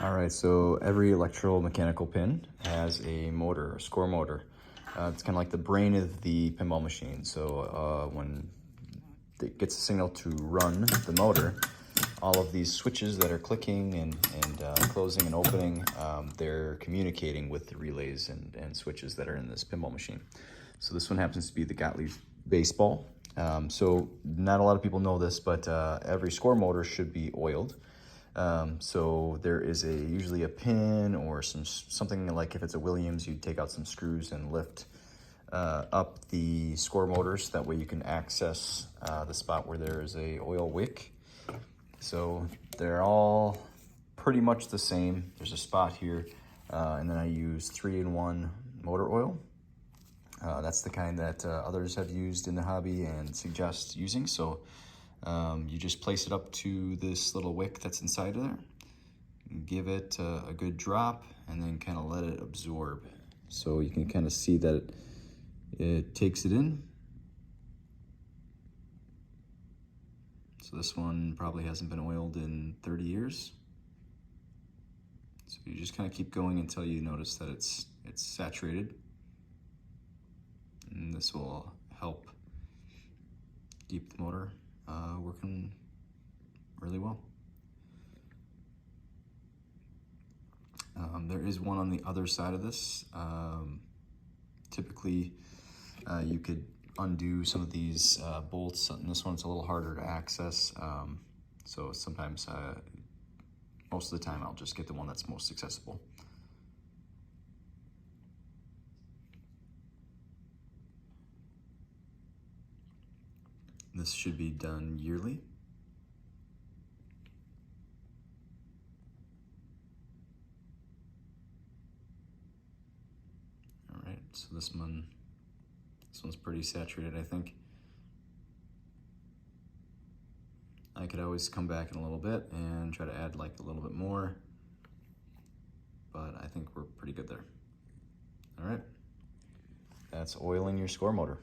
All right, so every electromechanical pin has a motor, a score motor. It's kind of like the brain of the pinball machine. So when it gets a signal to run the motor, all of these switches that are clicking and closing and opening, they're communicating with the relays and switches that are in this pinball machine. So this one happens to be the Gottlieb baseball. So not a lot of people know this, but every score motor should be oiled. So there is usually a pin or something like, if it's a Williams, you take out some screws and lift up the score motors. That way you can access the spot where there is a oil wick. So they're all pretty much the same. There's a spot here, and then I use 3-in-1 motor oil. That's the kind that others have used in the hobby and suggest using. So you just place it up to this little wick that's inside of there, give it a good drop, and then kind of let it absorb. So you can kind of see that it takes it in. So this one probably hasn't been oiled in 30 years. So you just kind of keep going until you notice that it's saturated. And this will help keep the motor working really well. There is one on the other side of this. Typically, you could undo some of these bolts, and this one's a little harder to access. So sometimes, most of the time, I'll just get the one that's most accessible. This should be done yearly. All right, so this one's pretty saturated, I think. I could always come back in a little bit and try to add like a little bit more, but I think we're pretty good there. All right, that's oiling your score motor.